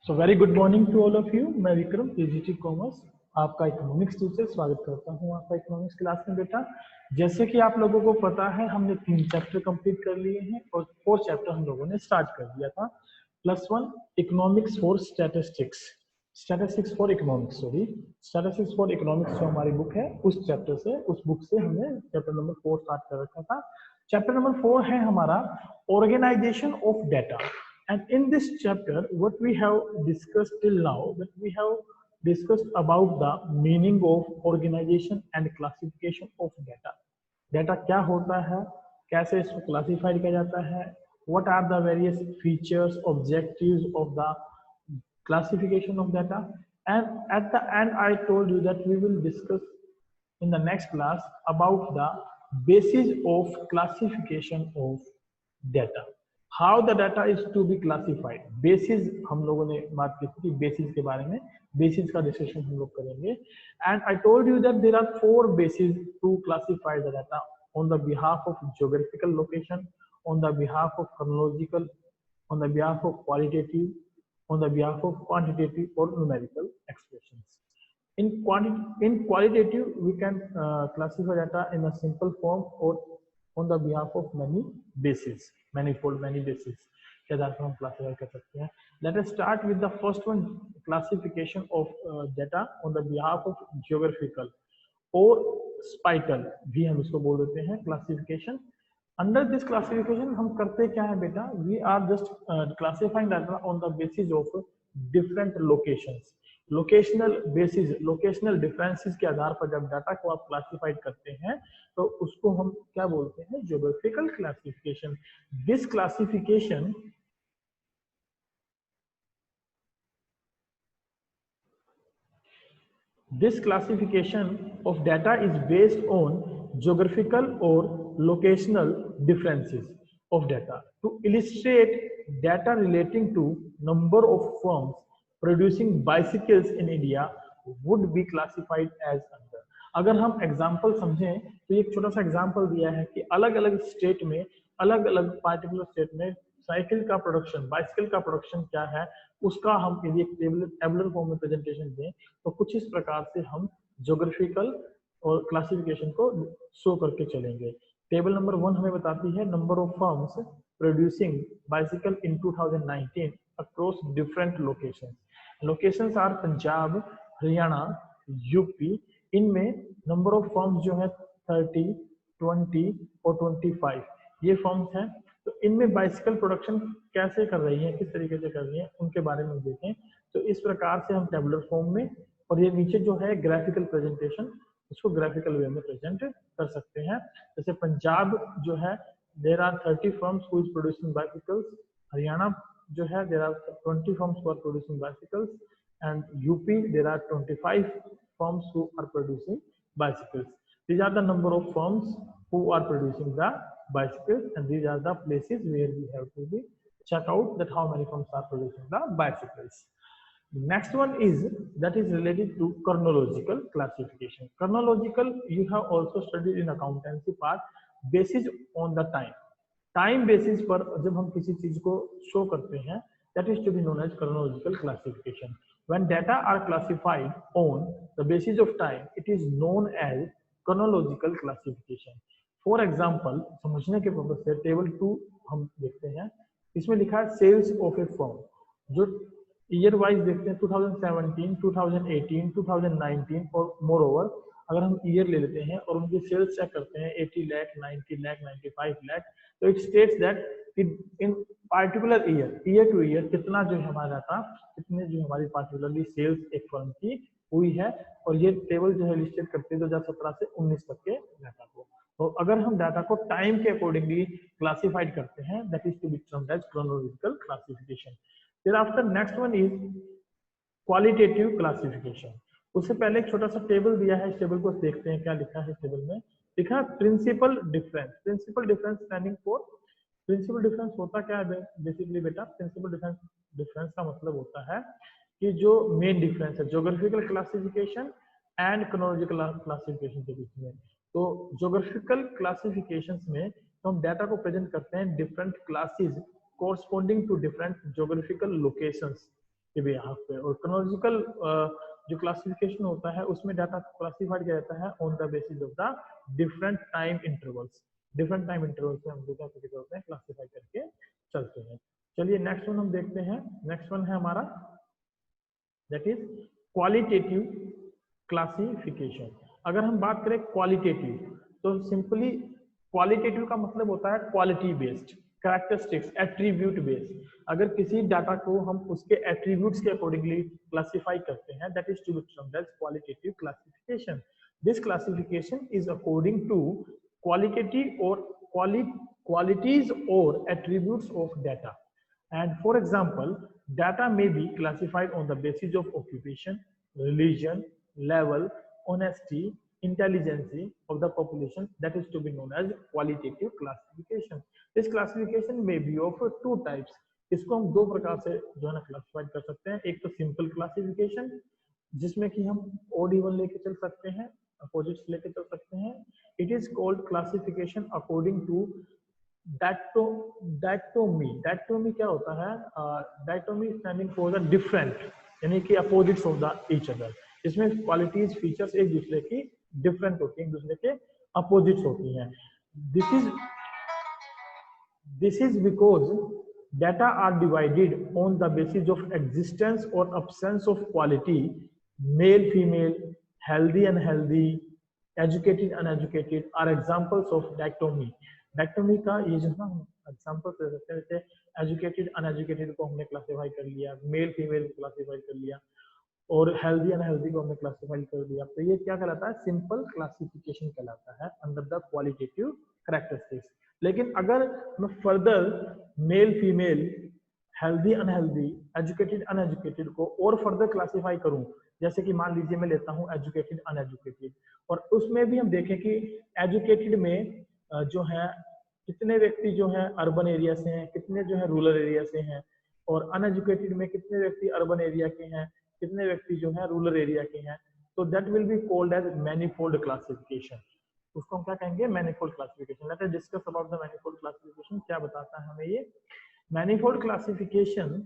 So very good morning to all of you. मैं Vikram PGT commerce आपका economics teacher स्वागत करता हूं आपका इकोनॉमिक्स क्लास में। बेटा, जैसे कि आप लोगों को पता है, हमने 3 चैप्टर कंप्लीट कर लिए हैं और 4 चैप्टर हम लोगों ने स्टार्ट कर दिया था। +1 economics for statistics, statistics for economics, statistics for economics जो हमारी बुक है उस चैप्टर से, उस बुक से हमने चैप्टर नंबर 4 स्टार्ट कर रखा था। चैप्टर नंबर 4 है हमारा organisation of data. And in this chapter, what we have discussed till now, that we have discussed about the meaning of organization and classification of data. Data क्या होता है, कैसे इसको क्लासिफाइड किया जाता है, what are the various features, objectives of the classification of data, and at the end I told you that we will discuss in the next class about the basis of classification of data. How the data is to be classified. Basis हम लोगों ने बात की थी, basis के बारे में, basis का डिस्कशन हम लोग करेंगे। And I told you that there are 4 basis to classify the data on the behalf of geographical location, on the behalf of chronological, on the behalf of qualitative, on the behalf of quantitative or numerical expressions. In qualitative, we can classify data in a simple form or on the behalf of many bases, many bases के आधार पर हम classify कर सकते हैं। Let us start with the first one, classification of data on the behalf of geographical or spatial भी हम इसको बोल देते हैं classification। अंडर दिस क्लासिफिकेशन हम करते क्या है बेटा, we are just classifying data on the basis of different locations. Locational basis, locational differences के आधार पर जब डाटा को आप क्लासिफाइड करते हैं तो उसको हम क्या बोलते हैं, geographical classification. This classification This classification of data is based on geographical or locational differences of data. To illustrate, data relating to number of firms producing bicycles in India would be classified as under. अगर हम example समझें तो एक छोटा सा example दिया है कि अलग अलग स्टेट में, अलग अलग पार्टिकुलर स्टेट में साइकिल का प्रोडक्शन, बाइसिकल का प्रोडक्शन क्या है, उसका हम यदि एक टेबुलर फॉर्म में प्रेजेंटेशन दें तो कुछ इस प्रकार से हम ज्योग्राफिकल और क्लासिफिकेशन को शो करके चलेंगे। टेबल नंबर 1 हमें बताती है number of firms producing bicycle in 2019 across different locations. Locations are Punjab, Haryana, UP. इनमें नंबर ऑफ फर्म्स जो है 30, 20 और 25 ये फर्म्स हैं। तो इनमें बाइसिकल प्रोडक्शन कैसे कर रही है, किस तरीके से कर रही है, उनके बारे में देखें तो इस प्रकार से हम टेबुलर फॉर्म में, और ये नीचे जो है ग्राफिकल प्रेजेंटेशन, उसको ग्राफिकल वे में प्रेजेंट कर सकते हैं। जैसे पंजाब जो है there are 30 firms who is producing bicycles, Haryana जो है there are 20 firms who are producing bicycles, and UP there are 25 firms who are producing bicycles. These are the number of firms who are producing the bicycles, and these are the places where we have to be check out that how many firms are producing the bicycles. The next one is that is related to chronological classification. Chronological you have also studied in accountancy part, basis on the time. Time basis पर जब हम किसी चीज को show करते हैं, that is to be known as chronological classification. When data are classified on the basis of time, it is known as chronological classification. For example, समझने के पर्पज से टेबल 2 हम देखते हैं। इसमें लिखा है सेल्स ऑफ ए फर्म, जो ईयर वाइज देखते हैं 2017, 2018, 2019 और मोर ओवर अगर हम ईयर ले लेते हैं और उनकी सेल्स चेक करते हैं 80 लाख, 90 लाख, 95 लाख, तो it states that in particular year two year कितना जो है हमारा डाटा, कितने जो हमारी पार्टिकुलरली सेल्स एक फर्म की हुई है। और ये टेबल जो है लिस्टेड करते हैं 2017 से 19 तक के डाटा को। तो अगर हम डाटा को टाइम के अकॉर्डिंगली क्लासिफाइड करते हैं, that is to be termed as chronological classification. फिर after next one is qualitative classification. उससे पहले एक छोटा सा टेबल दिया है, इस टेबल को देखते हैं क्या लिखा है। इस टेबल में लिखा है principal difference. Principal difference standing for, principal difference होता क्या है बेसिकली बेटा, प्रिंसिपल डिफरेंस का मतलब होता है कि जो मेन डिफरेंस है geographical classification and chronological classification के बीच में। तो ज्योग्राफिकल क्लासिफिकेशंस में तो हम डाटा को प्रेजेंट करते हैं different classes corresponding to different geographical locations. के बिहाफ पे। और क्रोनोलॉजिकल जो क्लासिफिकेशन होता है उसमें डाटा क्लासिफाइड किया जाता है on the basis of the different time intervals. Different time intervals में हम लोग क्या करते हैं, क्लासिफाई करके चलते हैं। चलिए नेक्स्ट वन हम देखते हैं। नेक्स्ट वन है हमारा दैट इज क्वालिटेटिव क्लासिफिकेशन। अगर हम बात करें क्वालिटेटिव, तो सिंपली क्वालिटेटिव का मतलब होता है quality based, characteristics, attribute based. अगर किसी डाटा को हम उसके एट्रीब्यूट्स के अकॉर्डिंगली क्लासिफाई करते हैं, that is to be termed as qualitative classification. This classification is according to qualitative or qualities or attributes of data. And for example, data may be classified on the basis of occupation, religion, level, honesty, intelligence of the population. That is to be known as qualitative classification. This classification may be of two types. इसको हम दो प्रकार से जो है ना classified कर सकते हैं। एक तो सिंपल क्लासिफिकेशन, जिसमें कि हम ओड इवन लेके चल सकते हैं, अपोजिट्स लेके चल सकते हैं। It is called classification according to dichotomy. Dichotomy क्या होता है? Dichotomy standing for the different, यानी कि opposites of the each other. इसमें क्वालिटीज फीचर्स एक दूसरे की डिफरेंट होती है, एक दूसरे के अपोजिट्स होती हैं। This is because data are divided on the basis of existence or absence of quality, male, female, healthy, unhealthy, educated, uneducated are examples of dichotomy. Dichotomy का ये जो ना एग्जाम्पल्स दे सकते हैं, जैसे एजुकेटेड अनएजुकेटेड को हमने क्लासिफाई कर लिया, मेल फीमेल को क्लासिफाई कर लिया, और हेल्दी अनहेल्दी को हमने क्लासिफाई कर दिया। तो ये क्या कहलाता है? सिंपल क्लासिफिकेशन कहलाता है अंडर द क्वालिटेटिव कैरेक्टरिस्टिक्स। लेकिन अगर मैं further male female, healthy unhealthy, educated uneducated को और फर्दर क्लासिफाई करूं, जैसे कि मान लीजिए मैं लेता हूं एजुकेटेड अनएजुकेटेड, और उसमें भी हम देखें कि एजुकेटेड में जो है कितने व्यक्ति जो है अर्बन एरिया से हैं, कितने जो है रूरल एरिया से हैं, और अनएजुकेटेड में कितने व्यक्ति अर्बन एरिया के हैं, कितने व्यक्ति जो है रूरल एरिया के हैं। तो that will be called as manifold classification. उसको हम क्या कहेंगे? Manifold classification. Let us discuss about the manifold classification. क्या बताता है हमें ये? Manifold classification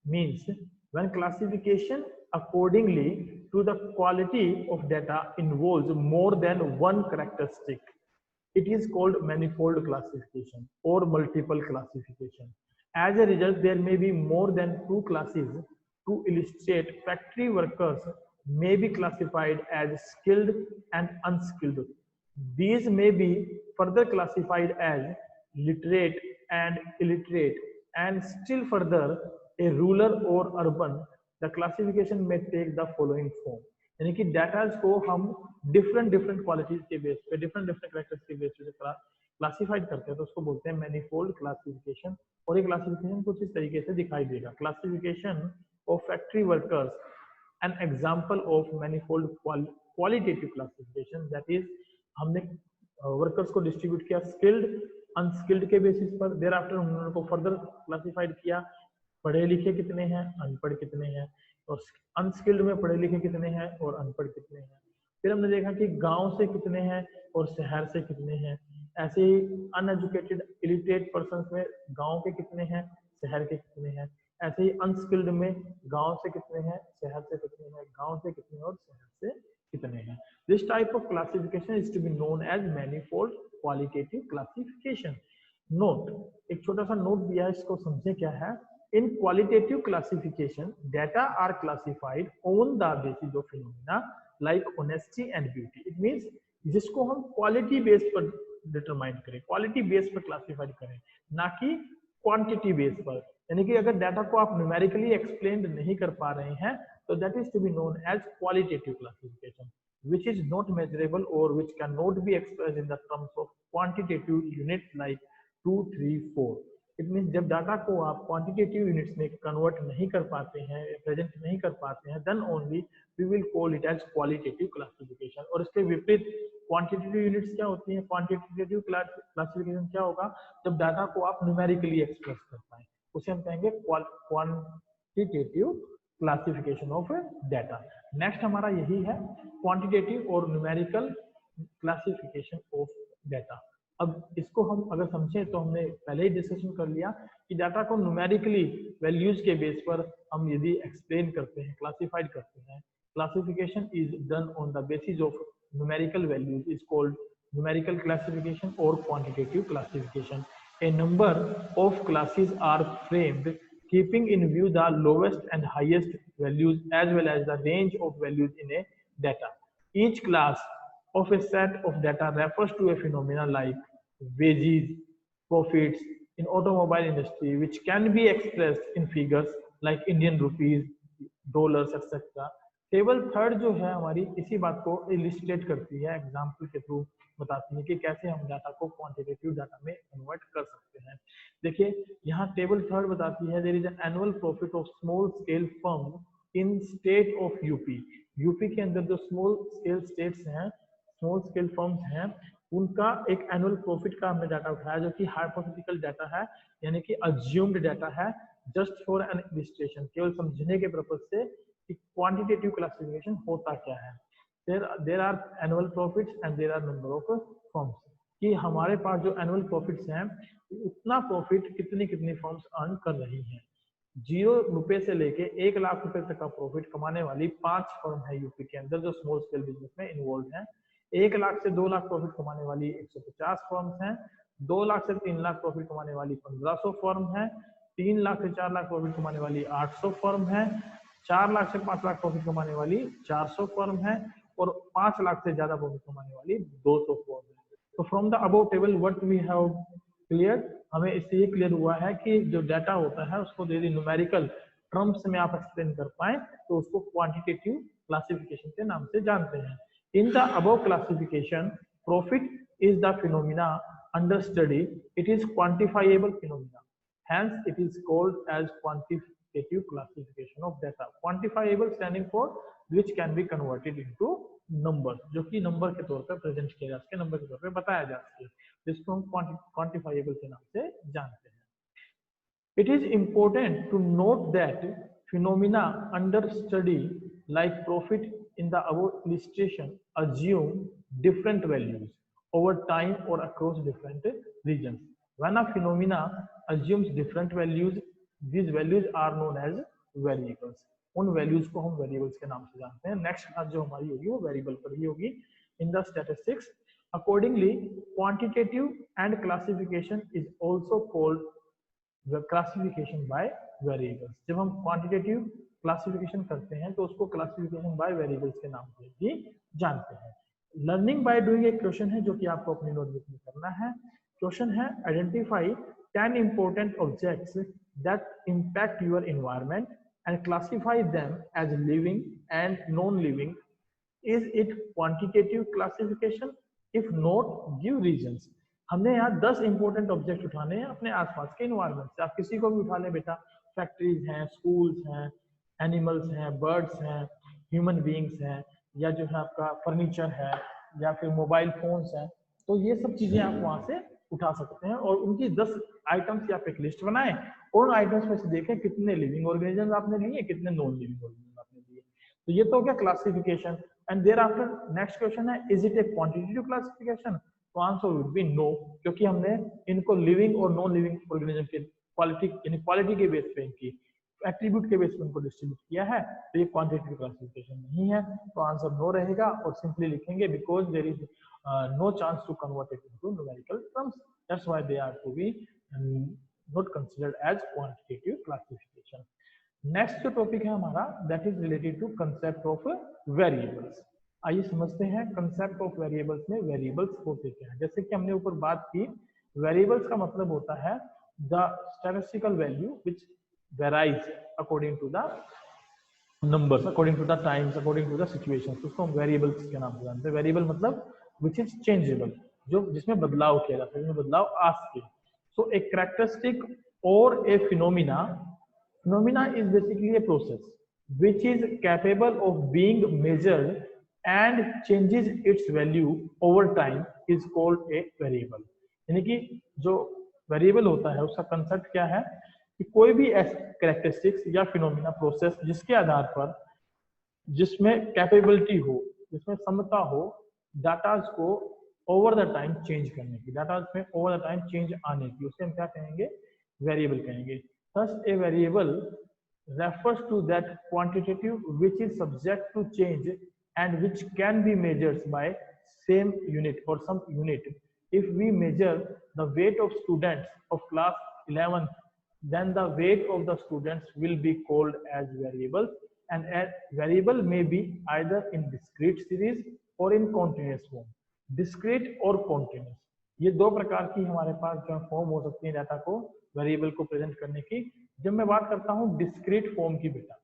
means when classification accordingly to the quality of data involves more than one characteristic, it is called manifold classification or multiple classification. As a result, there may be more than two classes. To illustrate, factory workers may be classified as skilled and unskilled. These may be further classified as literate and illiterate, and still further a rural or urban. The classification may take the following form. यानी कि data को हम different qualities के base पे, different characters के base पे classified करते हैं, तो उसको बोलते हैं मैनीफोल्ड क्लासिफिकेशन। और ये क्लासिफिकेशन कुछ इस तरीके से दिखाई देगा। Classification of factory workers, an example of manifold qualitative classification, that is हमने वर्कर्स को डिस्ट्रीब्यूट किया स्किल्ड अनस्किल्ड के बेसिस पर। देयर आफ्टर हमने उनको फर्दर क्लासिफाइड किया, पढ़े लिखे कितने हैं, अनपढ़ कितने हैं, और अनस्किल्ड में पढ़े लिखे कितने हैं और अनपढ़ कितने हैं। फिर हमने देखा कि गांव से कितने हैं और शहर से कितने हैं। ऐसे ही अनएजुकेटेड इलिटरेट पर्सन में गांव के कितने हैं, शहर के कितने हैं। ऐसे ही अनस्किल्ड में गांव से कितने हैं, शहर से कितने हैं, गांव से कितने और शहर से कितने हैं। This type of classification is to be known as manifold qualitative classification. Note, एक छोटा सा नोट दिया है, इसको समझे क्या है। In qualitative classification, data are classified on the basis of phenomena like honesty and beauty. It means जिसको हम क्वालिटी बेस पर डिटरमाइन करें, क्वालिटी बेस पर क्लासिफाइड करें, ना कि क्वांटिटी बेस पर। यानी कि अगर डाटा को आप न्यूमेरिकली एक्सप्लेन नहीं कर पा रहे हैं, तो that is to be known as qualitative classification, which is not measurable or which cannot be expressed in the terms of quantitative units like 2, 3, 4. It mean जब डाटा को आप क्वांटिटेटिव यूनिट्स में कन्वर्ट नहीं कर पाते हैं, प्रेजेंट नहीं कर पाते हैं, then only we will call it as qualitative classification. और इसके विपरीत क्वांटिटेटिव यूनिट्स क्या होती हैं? क्वांटिटेटिव क्लासिफिकेशन क्या होगा? जब डाटा को आप न्यूमेरिकली एक्सप्रेस कर पाए, उसे हम कहेंगे quantitative classification of data. Next हमारा यही है, क्वांटिटेटिव और न्यूमेरिकल क्लासिफिकेशन ऑफ डाटा। अब इसको हम अगर समझें तो हमने पहले ही डिस्कशन कर लिया कि डाटा को न्यूमेरिकली वैल्यूज के बेस पर हम यदि एक्सप्लेन करते हैं, क्लासिफाइड करते हैं, classification is done on the basis of numerical values is called numerical classification or quantitative classification. A number of classes are framed keeping in view the lowest and highest values as well as the range of values in a data. Each class of a set of data refers to a phenomena like wages, profits in automobile industry which can be expressed in figures like Indian rupees, dollars, etc. Table third जो है हमारी इसी बात को illustrate करती है, example के through बताती है कि कैसे हम डाटा को क्वांटिटेटिव डाटा में कन्वर्ट कर सकते हैं। देखिए यहाँ टेबल थर्ड बताती है there is an annual profit of small scale firm in state of UP. UP के अंदर जो स्मॉल स्केल स्टेट्स हैं, स्मॉल स्केल फर्म्स हैं, उनका एक एनुअल प्रॉफिट का हमने डाटा उठाया जो कि हाइपोथेटिकल डाटा है, यानी कि अज्यूम्ड डाटा है, जस्ट फॉर एन इलिस्ट्रेशन, केवल समझने के पर्पज से कि क्वांटिटेटिव क्लासिफिकेशन होता क्या है। There are annual profits and there are number of firms, कि हमारे पास जो एनुअल प्रॉफिट्स हैं उतना प्रॉफिट कितनी कितनी फर्म्स अर्न कर रही हैं। 0 रुपए से लेके 1 लाख रुपए तक का प्रॉफिट कमाने वाली 5 फर्म है यूपी के अंदर जो स्मॉल स्केल बिजनेस में इन्वॉल्व है। 1 लाख से 2 लाख प्रॉफिट कमाने वाली 150 फर्म्स हैं, 2 लाख से 3 लाख प्रॉफिट कमाने वाली 1500 फर्म है, 3 लाख से 4 लाख प्रॉफिट कमाने वाली 800 फर्म है, 4 लाख से 5 लाख प्रॉफिट कमाने वाली 400 फर्म है और 5 लाख से ज्यादा प्रॉफिट कमाने वाली 200 फर्म है। तो from the above table what we have clear, हमें इससे ये क्लियर हुआ है कि जो डाटा होता है उसको यदि न्यूमेरिकल टर्म्स में आप एक्सप्लेन कर पाए तो उसको क्वांटिटेटिव क्लासिफिकेशन के नाम से जानते हैं। In the above classification profit is the phenomena under study, it is quantifiable phenomena, hence it is called as quantitative classification of data. Quantifiable standing for which can be converted into numbers, जो कि number के तौर पर present किया जा सके, number के तौर पर बताया जा सके, जिसको हम क्वांटिफाइबल के नाम से जानते हैं। It is important to note that phenomena under study like profit in the above illustration assume different values over time or across different regions. When a phenomena assumes different values, these values are known as variables. उन values को हम variables के नाम से जानते हैं। Next class जो हमारी होगी वो variable पर ही होगी। In the statistics, accordingly, quantitative and classification is also called classification by variables. जब हम quantitative classification करते हैं तो उसको classification by variables के नाम से भी जानते हैं। Learning by doing एक क्वेश्चन है जो कि आपको अपनी नोटबुक में करना है। क्वेश्चन है identify 10 important objects that impact your environment and classify them as living and non-living. Is it quantitative classification? If not, give reasons. हमने यहाँ 10 इंपॉर्टेंट ऑब्जेक्ट उठाने हैं अपने आसपास के इन्वायरमेंट से। आप किसी को भी उठा लें बेटा, फैक्ट्रीज हैं, स्कूल्स हैं, एनिमल्स हैं, बर्ड्स हैं, ह्यूमन बीइंग्स हैं, या जो है आपका फर्नीचर है, या फिर मोबाइल फोन्स हैं, तो ये सब चीजें आप वहां से उठा सकते हैं और उनकी 10 आइटम्स की आप एक लिस्ट बनाएं और उन आइटम्स में से देखें कितने लिविंग ऑर्गेनिज्म आपने लिए, कितने नॉन लिविंग ऑर्गेनिज्म आपने लिए। तो ये तो हो गया classification. And there after next question है is it a quantitative classification? तो आंसर वुड बी नो, क्योंकि हमने इनको लिविंग और नॉन लिविंग ऑर्गेनिज्म के क्वालिटी यानी क्वालिटी के बेस पे, इनकी एट्रीब्यूट के बेस पे उनको डिस्ट्रीब्यूट किया है, तो ये क्वांटिटेटिव क्लासिफिकेशन नहीं है। तो आंसर नो रहेगा और सिंपली लिखेंगे because there is no chance to convert it into numerical terms, that's why they are to be not considered as quantitative classification. Next जो टॉपिक है हमारा that is related to concept of variables. आइए समझते हैं concept of variables में variables होते क्या हैं। जैसे कि हमने ऊपर बात की, variables का मतलब होता है the statistical value which varies according to the numbers, according to the times, according to the situations, उसको हम variables के नाम से जानते हैं। variable मतलब which is changeable, जो जिसमें बदलाव किया जाता है, जिसमें बदलाव आ सके। So a characteristic or a phenomena is basically a process which is capable of being measured and changes its value over time is called a variable. यानी कि जो वेरिएबल होता है उसका कंसेप्ट क्या है कि कोई भी कैरेक्टरिस्टिक्स या फिनोमिना प्रोसेस जिसके आधार पर, जिसमें कैपेबिलिटी हो, जिसमें क्षमता हो डाटा को ओवर द टाइम चेंज करने की, डाटा में ओवर द टाइम चेंज आने की, उसे हम क्या कहेंगे, वेरिएबल कहेंगे। Thus a variable refers to that quantitative which is subject to change and which can be measured by same unit or some unit. If we measure the weight of students of class 11, then the weight of the students will be called as variable, and a variable may be either in discrete series or in continuous form. Discrete और continuous, ये दो प्रकार की हमारे पास जो form हो सकती है डाटा को, वेरिएबल को प्रेजेंट करने की। जब मैं बात करता हूँ डिस्क्रीट फॉर्म की बेटा,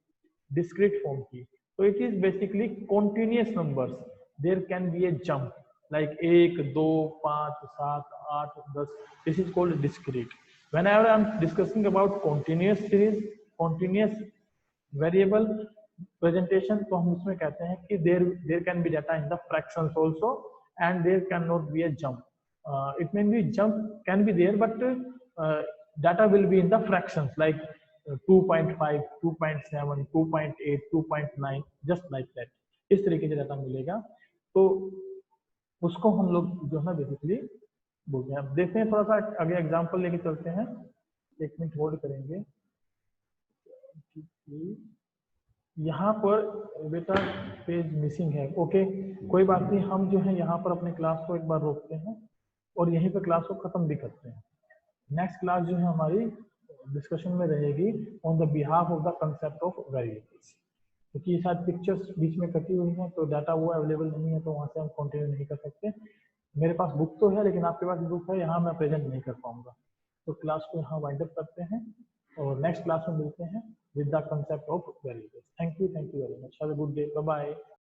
डिस्क्रीट फॉर्म की, तो it is basically continuous numbers, there can be a jump like 1 2 5 7 8 10, this is called discrete. whenever I'm discussing about continuous series, continuous variable presentation, तो हम उसमें कहते हैं कि there can be data in the fractions also and there cannot be a jump. It may be jump can be there, but data will be in the fractions like 2.5, 2.7, 2.8, 2.9, just like that. इस तरीके से data मिलेगा, तो उसको हम लोग जो है बेसिकली बोलते हैं। अब देखते हैं थोड़ा सा आगे एग्जांपल लेके चलते हैं, एक मिनट होल्ड करेंगे। यहाँ पर बेटा पेज मिसिंग है, ओके कोई बात नहीं, हम जो है यहाँ पर अपने क्लास को एक बार रोकते हैं और यहीं पर क्लास को खत्म भी करते हैं। नेक्स्ट क्लास जो है हमारी डिस्कशन में रहेगी on the behalf of the concept of variables, क्योंकि ये शायद पिक्चर्स बीच में कटी हुई हैं तो डाटा वो अवेलेबल नहीं है, तो वहाँ से हम कंटिन्यू नहीं कर सकते। मेरे पास बुक तो है लेकिन आपके पास बुक है, यहाँ मैं प्रेजेंट नहीं कर पाऊंगा, तो क्लास को यहाँ वाइंड अप करते हैं और नेक्स्ट क्लास में मिलते हैं with the concept of variables. Thank you very much. Have a good day. Bye bye.